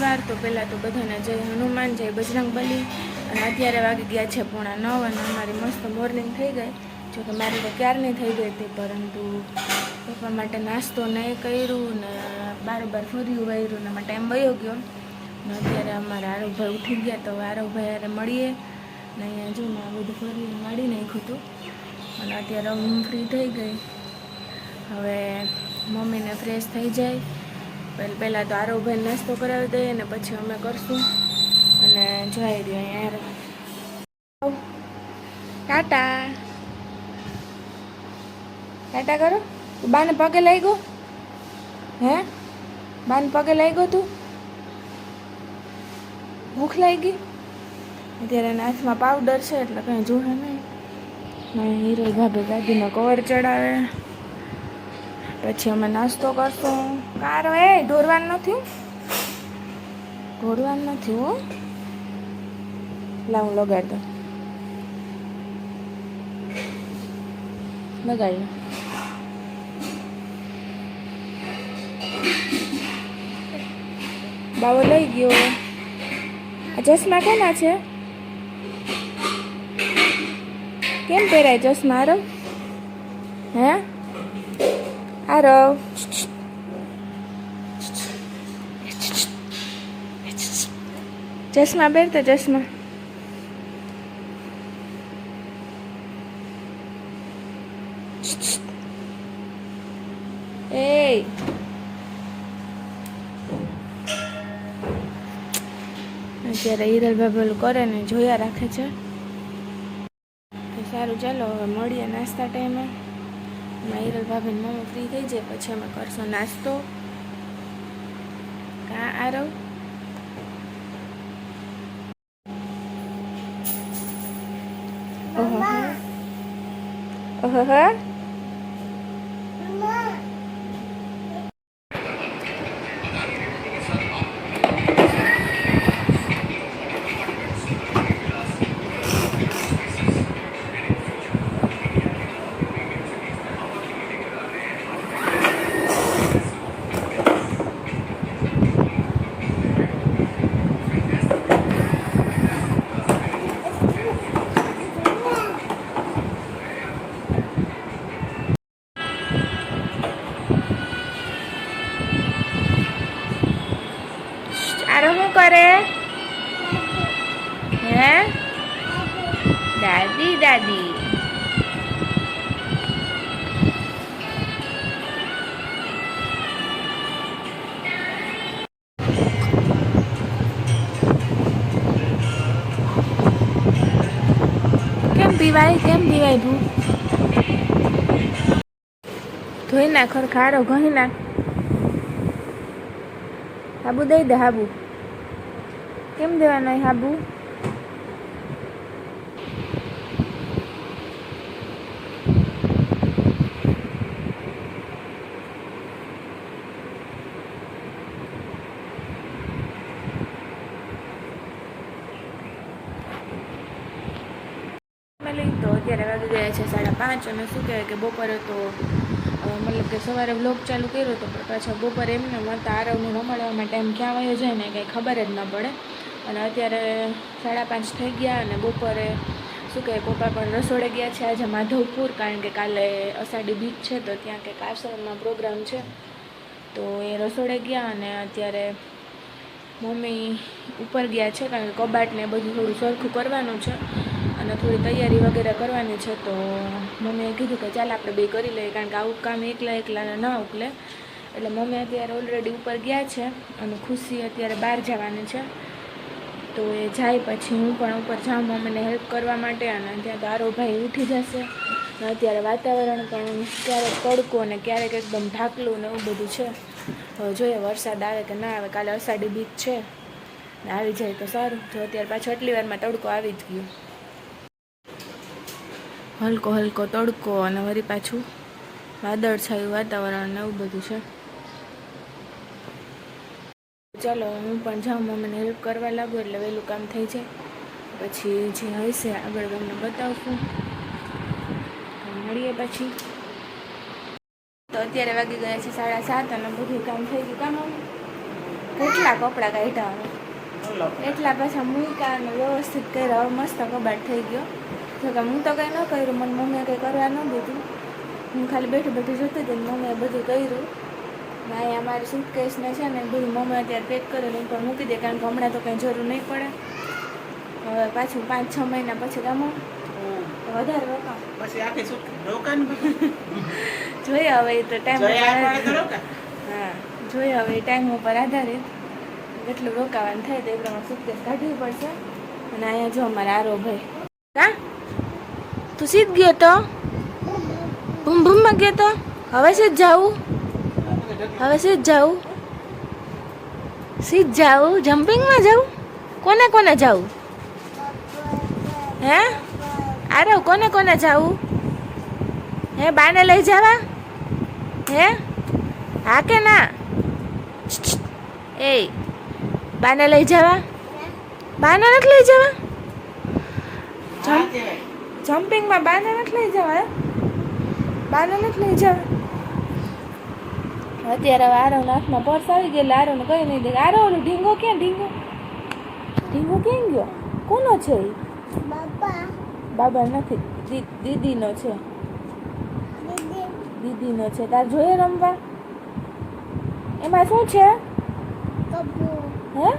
શનિવાર, તો પહેલાં તો બધાને જય હનુમાન, જય બજરંગબલી. અને અત્યારે વાગી ગયા છે 8:45 અને અમારી મસ્ત મોર્નિંગ થઈ ગઈ. જોકે મારી તો ક્યારની થઈ ગઈ હતી, પરંતુ પપ્પા માટે નાસ્તો નહીં કર્યું ને બારોબાર ફર્યું વાર્યું ને એમાં ટાઈમ વયો ગયો. ને અત્યારે અમારા આરવભાઈ ઉઠી ગયા, તો આરવભાઈ યારે મળીએ ને અહીંયા જો મેં આ બધું ફરીને વાળી નાખ્યું હતું. અને અત્યારે હું ફ્રી થઈ ગઈ. હવે મમ્મીને ફ્રેશ થઈ જાય, પહેલાં તો આરવભાઈ નાસ્તો કરાવી દઈએ ને પછી અમે કરશું. અને જોઈ રહ્યો અહીંયા ટાટા ટાટા કરો. બાને પગે લાગ્યો? હે બાને પગે લાગ્યો? તું ભૂખ લાગી? અત્યારે એના હાથમાં પાવડર છે એટલે કંઈ જોવે નહીં. હીરો ભાભી ગાડીમાં કવર ચડાવે, પછી અમે નાસ્તો કરશું. કાર એ ઢોરવાનું નથી, ઢોરવાનું નથી હો. લાવું લગાડ દો, લગાડી બાવો લઈ ગયો. આ ચશ્મા કેના છે? કેમ પહેરાય ચશ્મા આરવ? હે આરવ, ચશ્મા પહેરતો ચશ્મા. એ અત્યારે હિરલ ભાભેલું કરે ને જોયા રાખે છે. સારું, ચાલો હવે મળીએ નાસ્તા ટાઈમે. હિરલ ભાભીને મમ્મી ફ્રી થઈ જાય પછી અમે કરશું નાસ્તો. કા આરવ? ઓહો ઓહો શું કરે? હે દાદી દાદી કેમ પીવાય? કેમ પીવાય? ભૂ ધોઈ નાખ, ખાડો ઘણી નાખ. હાબુ દઈ દે. હાબુ કેમ દેવાનો? હાબુ તો અત્યારે વાગી ગયા છે 5:30. અને શું કહેવાય કે બપોરે તો મતલબ કે સવારે વ્લોગ ચાલુ કર્યો હતો, પણ પાછા બપોરે એમને મળતા આરવને રમાડવામાં ટાઈમ ક્યાં વયો જાય ને કંઈ ખબર જ ન પડે. અને અત્યારે 5:30 થઈ ગયા. અને બપોરે શું કહે પપ્પા પણ રસોડે ગયા છે આજે માધવપુર, કારણ કે કાલે અષાઢી બીજ છે તો ત્યાં કંઈક આશ્રમમાં પ્રોગ્રામ છે, તો એ રસોડે ગયા. અને અત્યારે મમ્મી ઉપર ગયા છે, કારણ કે કબાટને બધું થોડું સરખું કરવાનું છે અને થોડી તૈયારી વગેરે કરવાની છે. તો મમ્મીએ કીધું કે ચાલ આપણે બે કરી લઈએ, કારણ કે આવું કામ એકલા ના ઉકલે. એટલે મમ્મી અત્યારે ઓલરેડી ઉપર ગયા છે અને ખુશી અત્યારે બહાર જવાની છે. તો એ જાય પછી હું પણ ઉપર જાઉં મમ્મીને હેલ્પ કરવા માટે. અને ત્યાં તો આરવભાઈ ઉઠી જશે. અને અત્યારે વાતાવરણ પણ ક્યારેક તડકો ને ક્યારેક એકદમ ઢાકલું ને એવું બધું છે. હવે જોઈએ વરસાદ આવે કે ના આવે. કાલે અષાઢી બીજ છે ને આવી જાય તો સારું. જો અત્યારે પાછો આટલી વારમાં તડકો આવી જ ગયો, હલકો હલકો તડકો અને વળી પાછું વાદળછાયું વાતાવરણ ને એવું બધું છે. ચાલો હું પણ જાઉં મમ્મીને હેલ્પ કરવા લાગુ એટલે વહેલું કામ થઈ જાય. પછી જે હશે આગળ તમને બતાવશું. મળીએ પછી. તો અત્યારે વાગી ગયા છે 7:30 અને બધું કામ થઈ ગયું. કામ કેટલા કપડાં કાઢ્યા એટલા પાછા મૂક્યા અને વ્યવસ્થિત કર્યા. હવે મસ્ત કબાટ થઈ ગયો. જો કે હું તો કંઈ ન કર્યું, મને મમ્મીએ કંઈ કરવા ન દીધું. હું ખાલી બેઠી બેઠી જોતી હતી ને મમ્મીએ બધું કર્યું. ને અહીંયા અમારી સૂટકેસને છે ને બધું મમ્મી અત્યારે પેક કરીને ઉપર મૂકી દે, કારણ કે હમણાં તો કંઈ જરૂર નહીં પડે. હવે પાછું 5-6 મહિના પછી રમો વધારે રોકાણ પછી આખી સૂટકેસ રોકાણ જોઈએ હવે એ તો ટાઈમ. હા જોઈએ હવે એ ટાઈમ ઉપર આધારિત કેટલું રોકાવાનું થાય તો એ પ્રમાણે સૂટકેસ કાઢવી પડશે. અને અહીંયા જો અમારા આરો ભાઈ હા તું સીધ ગયો તો ભૂમ ભૂમમાં ગયો તો હવે સીધ જાવું, હવે સીધ જાવું, સીધ જાવું, જમ્પિંગમાં જાવું. કોને કોને જાવું હે આરો કોને કોને જાવું હે? બાને લઈ જવા હે? હા કે ના? એ બાને લઈ જવા? બાને નથી લઈ જવા? જમ્પિંગમાં બાને નથી લઈ જવા? બાને નથી લઈ જવા? અત્યારે હવે આરો હાથમાં પર્સ આવી ગયો એટલે આરોને કઈ નહીં દે. આરો ઓલું ઢીંગો ક્યાં? ઢીંગો ઢીંગો ક્યાં ગયો? કોનો છે એ? બાબા નથી, દીદીનો છે. દીદીનો છે. તાર જોઈએ રમવા? એમાં શું છે? હે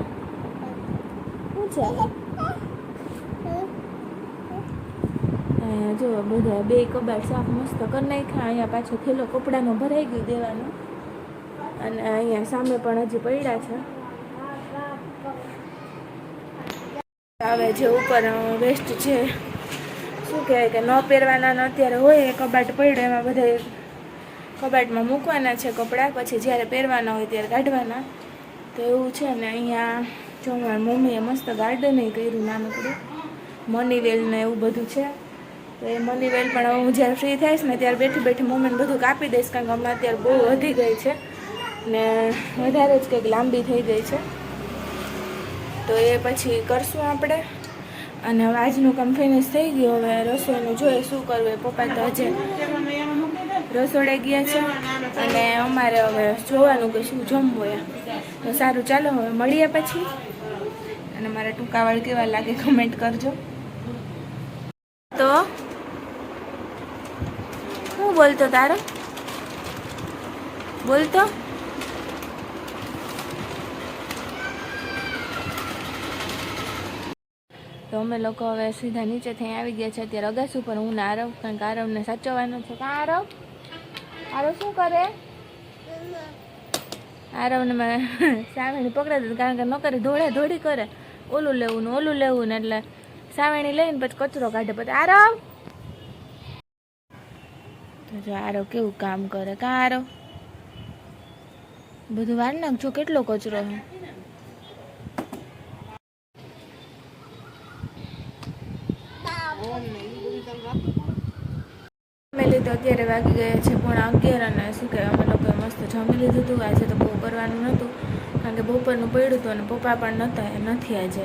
શું છે? જો બધા બે કબાટ સાફ મસ્ત કરી નાખ્યા. અહીંયા પાછો થેલો કપડાનો ભરાઈ ગયો દેવાનો. અને અહીંયા સામે પણ હજી પડ્યા છે. હવે જે ઉપર વેસ્ટ છે શું કહેવાય કે ન પહેરવાના ને અત્યારે હોય એ કબાટ પડ્યો, એમાં બધા કબાટમાં મૂકવાના છે કપડાં, પછી જ્યારે પહેરવાના હોય ત્યારે કાઢવાના. તો એવું છે ને અહીંયા જો મારી મમ્મીએ મસ્ત ગાર્ડન કર્યું નાનકડું, મની વેલ ને એવું બધું છે. તો એ મની વેલ પણ હું જ્યારે ફ્રી થઈશ ને ત્યારે બેઠી બેઠી મમ્મીને બધું કાપી દઈશ, કારણ કે હમણાં અત્યારે બહુ વધી ગઈ છે ને વધારે જ કંઈક લાંબી થઈ ગઈ છે. તો એ પછી કરશું આપણે. અને હવે આજનું કામ ફિનિશ થઈ ગયું. હવે રસોઈનું જોઈએ શું કરવું એ. પપ્પા તો હજે રસોડે ગયા છે અને અમારે હવે જોવાનું કે શું જમવું એમ. તો સારું ચાલો હવે મળીએ પછી. અને મારા ટૂંકાવાળ કેવા લાગે કમેન્ટ કરજો. તો હું બોલતો તારો બોલતો તો અમે લોકો હવે સીધા નીચેથી આવી ગયા છે. અત્યારે અગાસી ઉપર હું ને આરવ, કારણ કે આરવને સાચવવાનો છે. કાં આરવ? આરવ શું કરે? આરવને મેં સાવેણી પકડાવી દીધી, કારણ કે ન કરે દોડે દોડી કરે, ઓલું લેવું ને ઓલું લેવું ને, એટલે સાવેણી લઈને પછી કચરો કાઢે. પછી આરવ તો જો આરવ કેવું કામ કરે. કાં આરવ? બધું વાર નાખજો, કેટલો કચરો છે. ફેમિલી તો અત્યારે વાગી ગયા છે 11:30 અને શું કહેવાય અમે લોકોએ મસ્ત જમી લીધું હતું. આજે તો બહુ કરવાનું નહોતું, કારણ કે બપોરનું પડ્યું હતું અને પપ્પા પણ નથી આજે.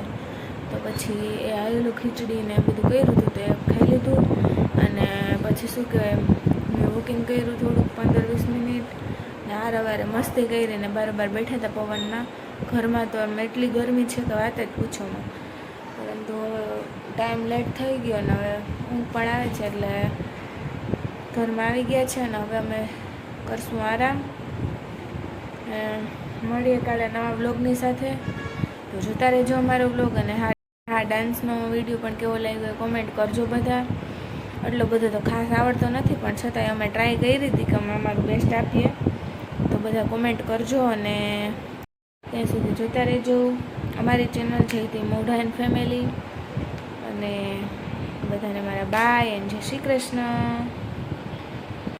તો પછી એ આવેલું ખીચડી ને બધું કર્યું હતું તો એ ખાઈ લીધું. અને પછી શું કહેવાય મેં વોકિંગ કર્યું થોડુંક 15-20 મિનિટ ને રવારે મસ્તી કરીને બરાબર બેઠા હતા પવનમાં. ઘરમાં તો આમ એટલી ગરમી છે કે વાત જ પૂછોમાં. પરંતુ ટાઈમ લેટ થઈ ગયો ને હવે ઊંઘ પણ આવે છે, એટલે ઘરમાં આવી ગયા છે ને હવે અમે કરશું આરામ. મળીએ કાલે નવા વ્લોગની સાથે. તો જોતા રહેજો અમારો વ્લોગ. અને હા ડાન્સનો વિડીયો પણ કેવો લાગ્યો કોમેન્ટ કરજો બધા. એટલો બધો તો ખાસ આવડતો નથી, પણ છતાંય અમે ટ્રાય કરી હતી કે અમે અમારું બેસ્ટ આપીએ. તો બધા કોમેન્ટ કરજો અને ત્યાં સુધી જોતા રહેજો અમારી ચેનલ છે તે મોઢા એન્ડ ફેમિલી. અને બધાને મારા બાય એન્ડ જય શ્રી કૃષ્ણ.